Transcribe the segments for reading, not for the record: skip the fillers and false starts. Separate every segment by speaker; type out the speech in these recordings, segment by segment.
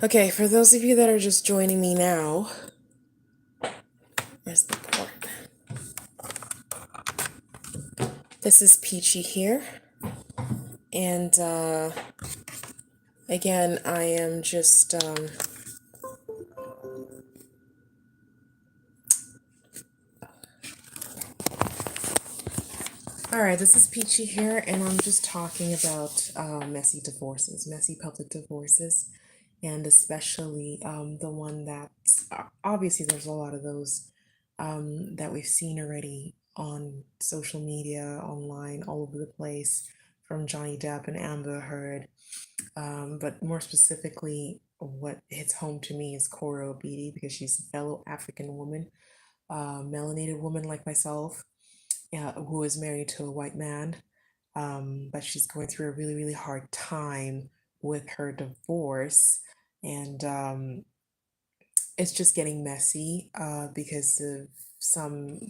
Speaker 1: Okay, for those of you that are just joining me now, where's the port? This is Peachy here. And again, I am just all right, this is Peachy here, and I'm just talking about messy divorces, messy public divorces, and especially the one that obviously there's a lot of those that we've seen already on social media, online, all over the place, from Johnny Depp and Amber Heard. But more specifically, what hits home to me is coraobi because she's a fellow African woman, melanated woman like myself, who is married to a white man, but she's going through a really, really hard time with her divorce. And it's just getting messy because of some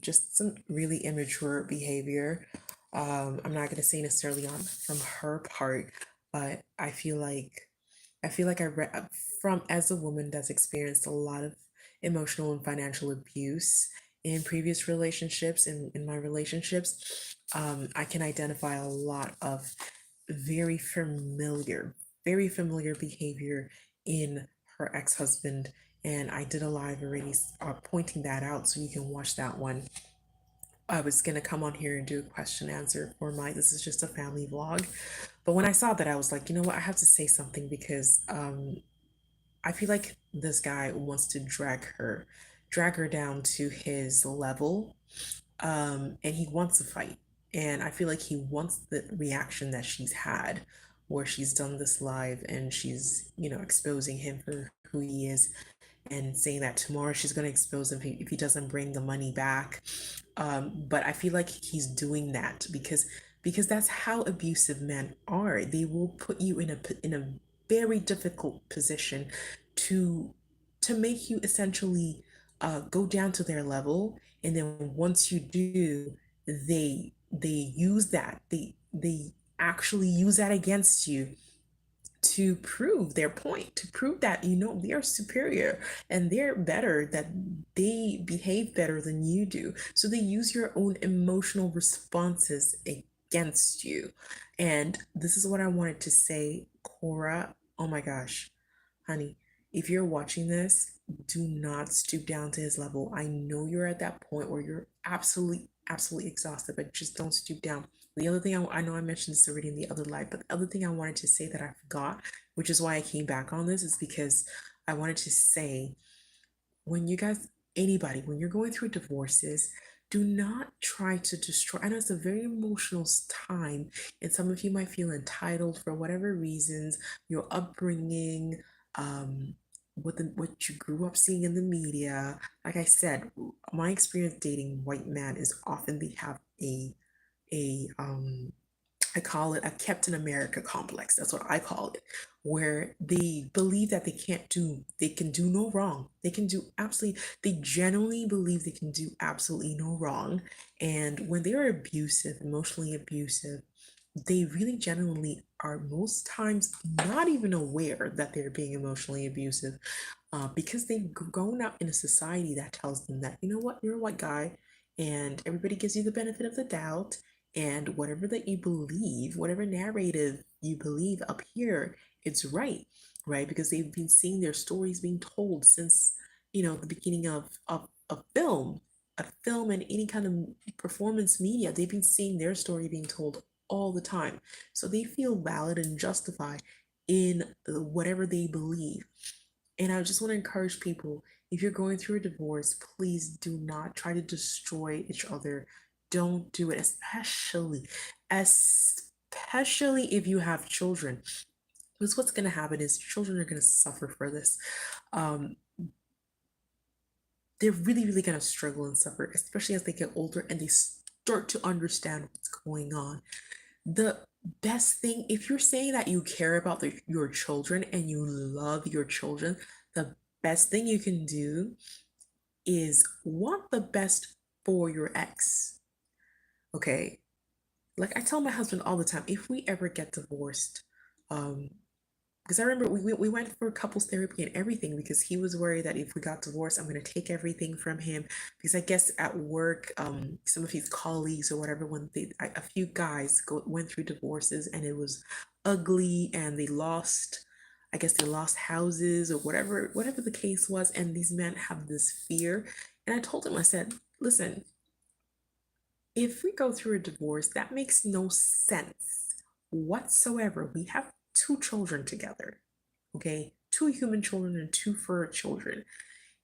Speaker 1: really immature behavior. I'm not going to say necessarily on from her part, but I feel like I read from as a woman that's experienced a lot of emotional and financial abuse in previous relationships, in my relationships. I can identify a lot of very familiar, very familiar behavior in her ex-husband. And I did a live already pointing that out, so you can watch that one. I was gonna come on here and do a question answer for this is just a family vlog. But when I saw that, I was like, you know what, I have to say something because I feel like this guy wants to drag her down to his level, and he wants to fight. And I feel like he wants the reaction that she's had, where she's done this live and she's, exposing him for who he is and saying that tomorrow she's going to expose him if he doesn't bring the money back. But I feel like he's doing that because that's how abusive men are. They will put you in a very difficult position to to make you essentially go down to their level, and then once you do, they use that they actually use that against you to prove their point, to prove that they're superior and they're better, that they behave better than you do. So they use your own emotional responses against you. And this is what I wanted to say, Cora. Oh my gosh, honey, if you're watching this, do not stoop down to his level. I know you're at that point where you're absolutely exhausted, but just don't stoop down. The other thing I know I mentioned this already in the other live, but the other thing I wanted to say that I forgot, which is why I came back on this, is because I wanted to say, when you guys, anybody, when you're going through divorces, do not try to destroy. I know it's a very emotional time, and some of you might feel entitled for whatever reasons, your upbringing, what you grew up seeing in the media. Like I said, my experience dating white man is often they have a I call it a Captain America complex. That's what I call it, where they believe that they can do no wrong. They genuinely believe they can do absolutely no wrong. And when they are abusive, emotionally abusive, they really genuinely are most times not even aware that they're being emotionally abusive, because they've grown up in a society that tells them that, you know what, you're a white guy and everybody gives you the benefit of the doubt, and whatever that you believe, whatever narrative you believe up here, it's right, right? Because they've been seeing their stories being told since, the beginning of film and any kind of performance media. They've been seeing their story being told all the time. So they feel valid and justified in whatever they believe. And I just want to encourage people, if you're going through a divorce, please do not try to destroy each other. Don't do it, especially if you have children. Because what's going to happen is children are going to suffer for this. Um, they're really, really going to struggle and suffer, especially as they get older and they start to understand what's going on. The best thing, if you're saying that you care about your children and you love your children, the best thing you can do is want the best for your ex. Okay, like I tell my husband all the time, if we ever get divorced, um because I remember we went for couples therapy and everything because he was worried that if we got divorced, I'm going to take everything from him. Because I guess at work, some of his colleagues or whatever, when a few guys went through divorces and it was ugly and they lost, I guess they lost houses or whatever the case was. And these men have this fear. And I told him, I said, listen, if we go through a divorce, that makes no sense whatsoever. We have two children together, okay? Two human children and two fur children.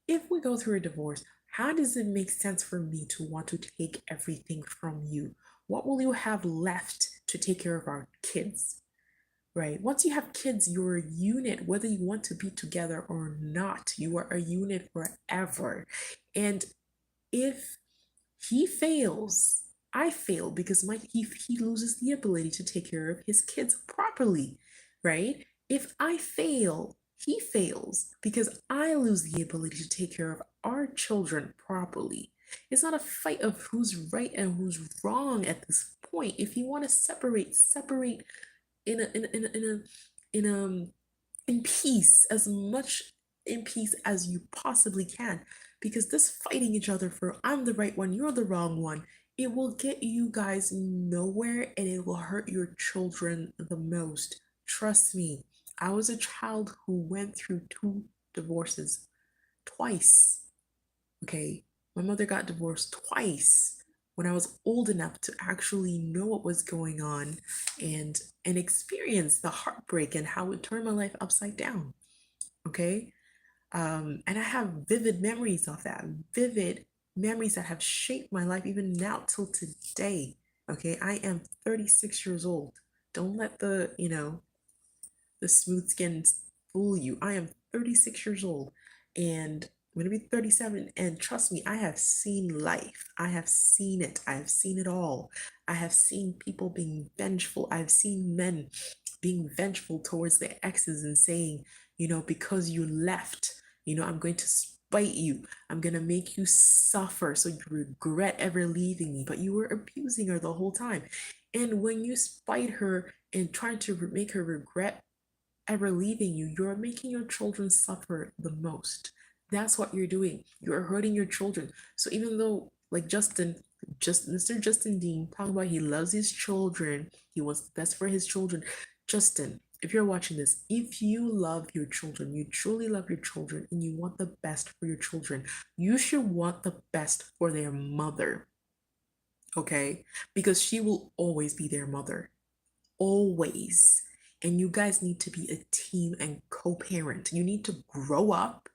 Speaker 1: If we go through a divorce, how does it make sense for me to want to take everything from you? What will you have left to take care of our kids? Right? Once you have kids, you're a unit, whether you want to be together or not. You are a unit forever. And if he fails, I fail because he loses the ability to take care of his kids properly, right? If I fail, he fails because I lose the ability to take care of our children properly. It's not a fight of who's right and who's wrong at this point. If you want to separate, separate in a in a in a in a in in peace, as much in peace as you possibly can, because this fighting each other for I'm the right one, you're the wrong one, it will get you guys nowhere and it will hurt your children the most. Trust me, I was a child who went through two divorces twice. Okay, my mother got divorced twice when I was old enough to actually know what was going on and experience the heartbreak and how it turned my life upside down. Okay, and I have vivid memories of that, vivid memories that have shaped my life even now till today. Okay, I am 36 years old. Don't let the smooth skin fool you. I am 36 years old and I'm going to be 37. And trust me, I have seen life. I have seen it. I have seen it all. I have seen people being vengeful. I've seen men being vengeful towards their exes and saying, because you left, I'm going to spite you. I'm going to make you suffer so you regret ever leaving me. But you were abusing her the whole time. And when you spite her and trying to make her regret ever leaving you, you're making your children suffer the most. That's what you're doing. You're hurting your children. So even though, like just Mr. Justin Dean talking about he loves his children, he wants the best for his children. Justin, if you're watching this, if you love your children, you truly love your children, and you want the best for your children, you should want the best for their mother. Okay? Because she will always be their mother, always. And you guys need to be a team and co-parent. You need to grow up,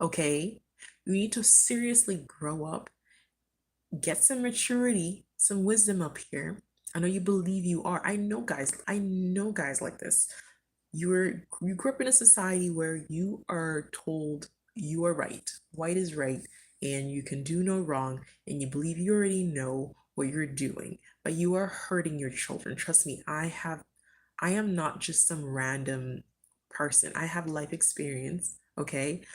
Speaker 1: okay? You need to seriously grow up, get some maturity, some wisdom up here. I know you believe you are. I know guys like this. You grew up in a society where you are told you are right, white is right, and you can do no wrong, and you believe you already know what you're doing, but you are hurting your children. Trust me, I am not just some random person. I have life experience, okay?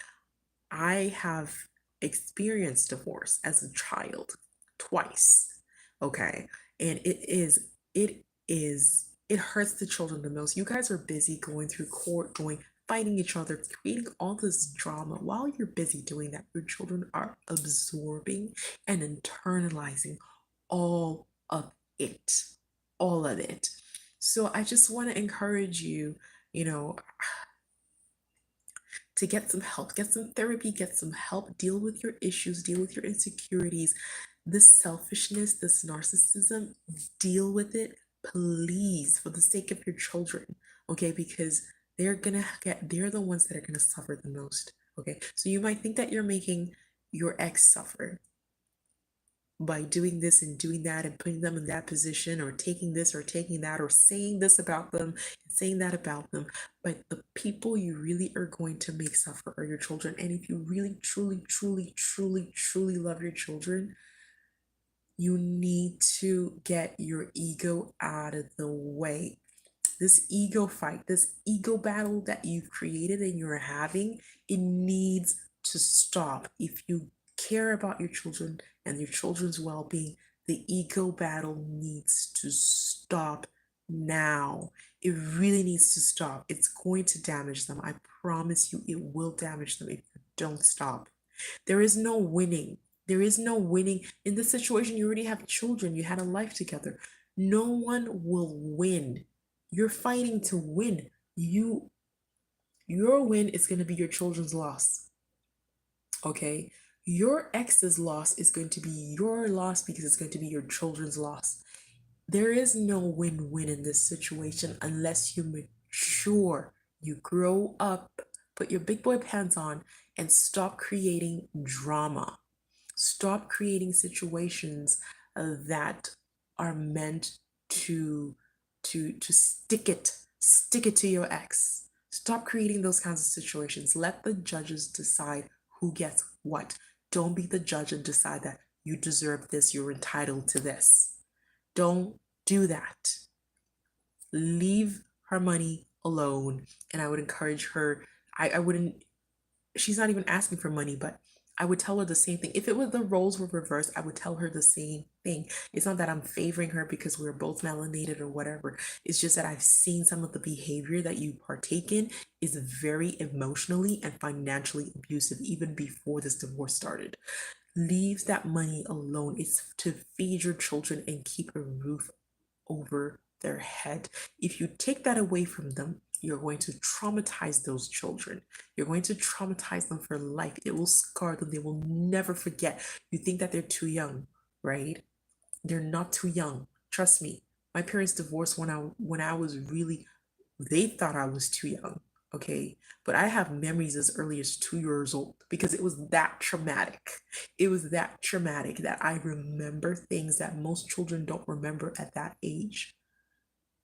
Speaker 1: I have experienced divorce as a child twice, okay? And it hurts the children the most. You guys are busy going through court, fighting each other, creating all this drama. While you're busy doing that, your children are absorbing and internalizing all of it, all of it. So I just want to encourage you, you know, to get some help, get some therapy, get some help, deal with your issues, deal with your insecurities, this selfishness, this narcissism, deal with it, please, for the sake of your children, okay? Because they're the ones that are gonna suffer the most, okay? So you might think that you're making your ex suffer by doing this and doing that and putting them in that position or taking this or taking that or saying this about them and saying that about them. But the people you really are going to make suffer are your children. And if you really, truly, truly, truly, truly love your children, you need to get your ego out of the way. This ego fight, this ego battle that you've created and you're having, it needs to stop. If you care about your children and your children's well being, the ego battle needs to stop now. It really needs to stop. It's going to damage them. I promise you, it will damage them if you don't stop. There is no winning. There is no winning. In this situation, you already have children, you had a life together. No one will win. You're fighting to win. Your win is going to be your children's loss. Okay? Your ex's loss is going to be your loss because it's going to be your children's loss. There is no win-win in this situation unless you mature, you grow up, put your big boy pants on, and stop creating drama. Stop creating situations that are meant to stick it to your ex. Stop creating those kinds of situations. Let the judges decide who gets what. Don't be the judge and decide that you deserve this, you're entitled to this. Don't do that. Leave her money alone. And I would encourage her. I wouldn't, she's not even asking for money, but I would tell her the same thing. If it was the roles were reversed, I would tell her the same thing. It's not that I'm favoring her because we're both melanated or whatever. It's just that I've seen some of the behavior that you partake in is very emotionally and financially abusive even before this divorce started. Leave that money alone. It's to feed your children and keep a roof over their head. If you take that away from them, you're going to traumatize those children. You're going to traumatize them for life. It will scar them. They will never forget. You think that they're too young, right? They're not too young. Trust me. My parents divorced when I was really, they thought I was too young. Okay. But I have memories as early as 2 years old because it was that traumatic. It was that traumatic that I remember things that most children don't remember at that age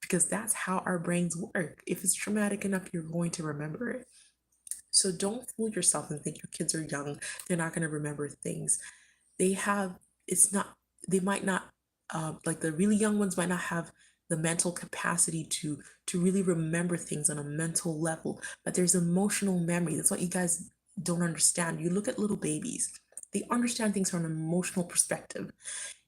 Speaker 1: because that's how our brains work. If it's traumatic enough, you're going to remember it. So don't fool yourself and think your kids are young. They're not going to remember things. They have, it's not, they might not, like the really young ones might not have the mental capacity to really remember things on a mental level, but there's emotional memory. That's what you guys don't understand. You look at little babies, they understand things from an emotional perspective.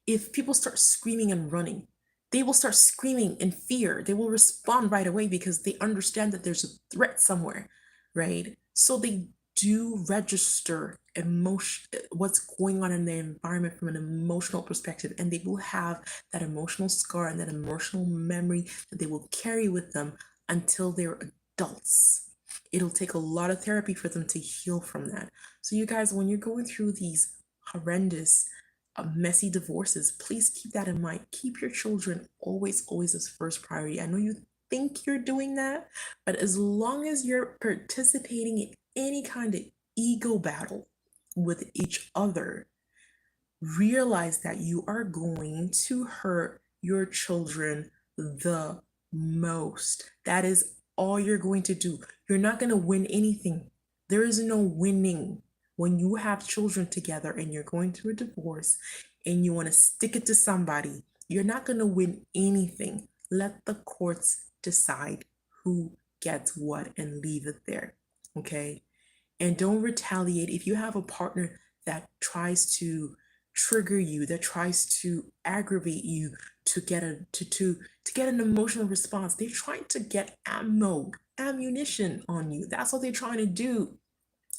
Speaker 1: If people start screaming and running, they will start screaming in fear. They will respond right away because they understand that there's a threat somewhere, right? So they do register emotion, what's going on in the environment from an emotional perspective, and they will have that emotional scar and that emotional memory that they will carry with them until they're adults. It'll take a lot of therapy for them to heal from that. So you guys, when you're going through these horrendous messy divorces, please keep that in mind. Keep your children always as first priority. I know you think you're doing that, but as long as you're participating in any kind of ego battle with each other, realize that you are going to hurt your children the most. That is all you're going to do. You're not going to win anything. There is no winning when you have children together and you're going through a divorce and you want to stick it to somebody. You're not going to win anything. Let the courts decide who gets what and leave it there. Okay? And don't retaliate if you have a partner that tries to trigger you, that tries to aggravate you to get to get an emotional response. They're trying to get ammunition on you. That's what they're trying to do,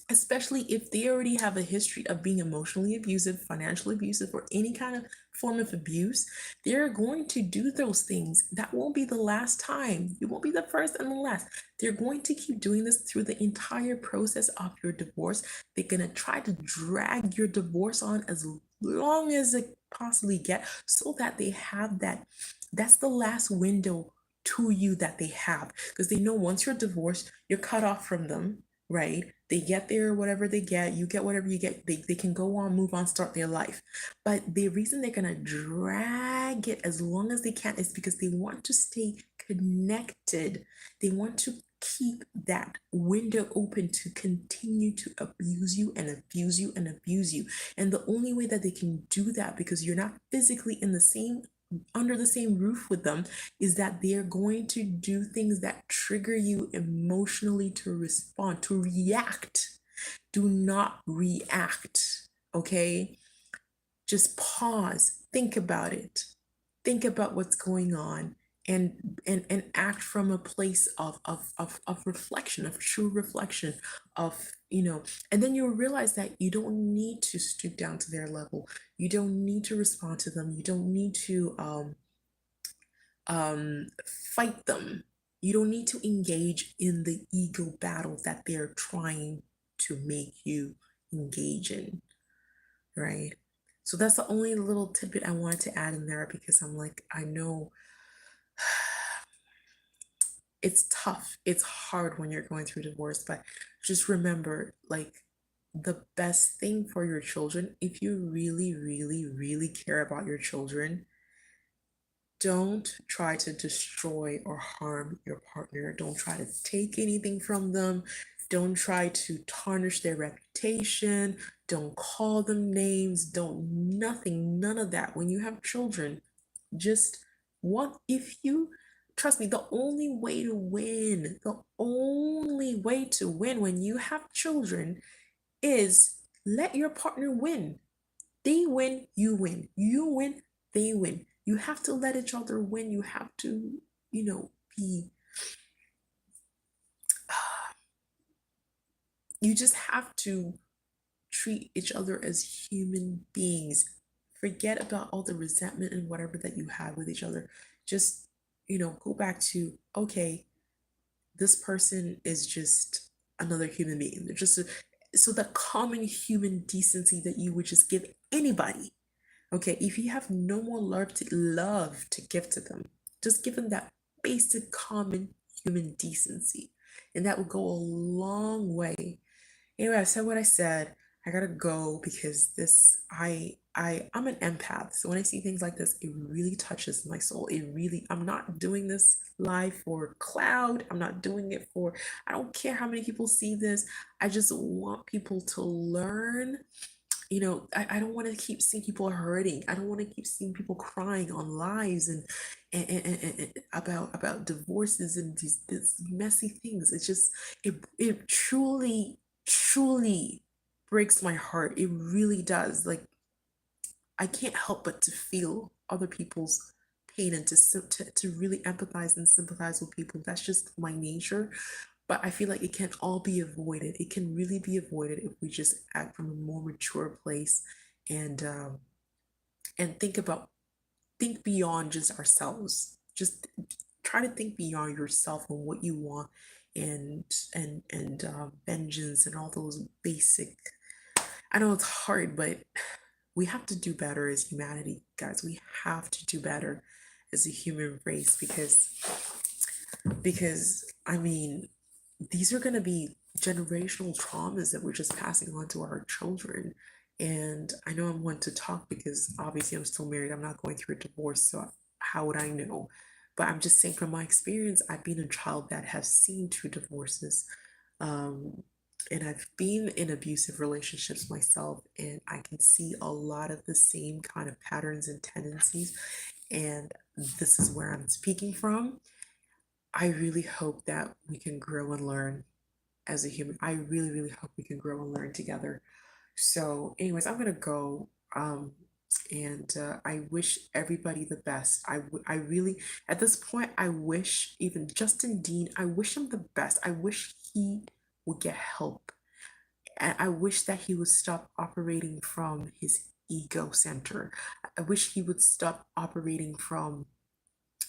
Speaker 1: especially if they already have a history of being emotionally abusive, financially abusive, or any kind of form of abuse. They're going to do those things. That won't be the last time. It won't be the first and the last. They're going to keep doing this through the entire process of your divorce. They're going to try to drag your divorce on as long as it possibly get so that they have that. That's the last window to you that they have, because they know once you're divorced, you're cut off from them, right? They get there, whatever they get, you get whatever you get. They can go on, move on, start their life. But the reason they're gonna drag it as long as they can is because they want to stay connected. They want to keep that window open to continue to abuse you and abuse you and abuse you. And the only way that they can do that, because you're not physically in the same under the same roof with them, is that they're going to do things that trigger you emotionally to respond, to react. Do not react, okay? Just pause, think about it. Think about what's going on and act from a place of reflection, of true reflection, of, and then you'll realize that you don't need to stoop down to their level. You don't need to respond to them. You don't need to fight them. You don't need to engage in the ego battle that they're trying to make you engage in, right? So that's the only little tidbit I wanted to add in there, because I'm like, I know it's tough. It's hard when you're going through divorce, but just remember, like, the best thing for your children, if you really, really, really care about your children, don't try to destroy or harm your partner. Don't try to take anything from them. Don't try to tarnish their reputation. Don't call them names. Don't, nothing, none of that. When you have children, just what if you trust me, the only way to win when you have children is let your partner win. They win, you win. You win, they win. You have to let each other win. You have to, be, you just have to treat each other as human beings. Forget about all the resentment and whatever that you had with each other. Just, go back to, okay, this person is just another human being. They're just so the common human decency that you would just give anybody. Okay, if you have no more love to give to them, just give them that basic common human decency, and that will go a long way. Anyway, I said what I said. I gotta go because I'm an empath. So when I see things like this, it really touches my soul. I'm not doing this live for cloud. I'm not doing it for, I don't care how many people see this. I just want people to learn. I don't want to keep seeing people hurting. I don't want to keep seeing people crying on lives and about divorces and these messy things. It's just, it truly breaks my heart. It really does. Like, I can't help but to feel other people's pain and to really empathize and sympathize with people. That's just my nature. But I feel like it can all be avoided. It can really be avoided if we just act from a more mature place and think beyond just ourselves. Just try to think beyond yourself and what you want, and vengeance and all those basic. I know it's hard, but we have to do better as humanity, guys. We have to do better as a human race, because I mean, these are going to be generational traumas that we're just passing on to our children. And I know I'm one to talk because obviously I'm still married. I'm not going through a divorce, so how would I know? But I'm just saying from my experience, I've been a child that has seen two divorces. Um, and I've been in abusive relationships myself, and I can see a lot of the same kind of patterns and tendencies. And this is where I'm speaking from. I really hope that we can grow and learn as a human. I really, really hope we can grow and learn together. So, anyways, I'm gonna go. And I wish everybody the best. I really, at this point, I wish even Justin Dean, I wish him the best. I wish he would get help. And I wish that he would stop operating from his ego center. I wish he would stop operating from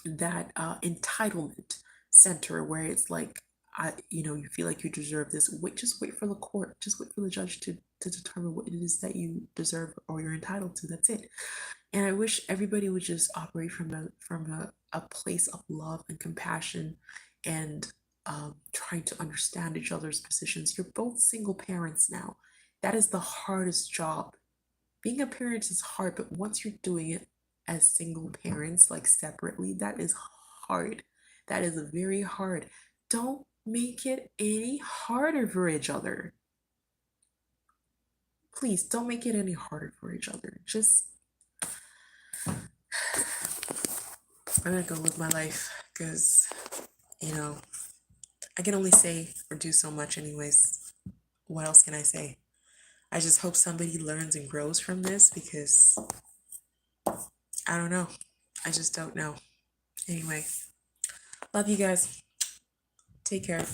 Speaker 1: that entitlement center where it's like, you feel like you deserve this. Just wait for the court. Just wait for the judge to determine what it is that you deserve or you're entitled to. That's it. And I wish everybody would just operate from a place of love and compassion, and trying to understand each other's positions. You're both single parents now. That is the hardest job. Being a parent is hard, but once you're doing it as single parents, like separately, that is hard. That is very hard. Don't make it any harder for each other. Please don't make it any harder for each other. Just, I'm gonna go live my life because, you know, I can only say or do so much, anyways. What else can I say? I just hope somebody learns and grows from this because I don't know. I just don't know. Anyway, love you guys. Take care.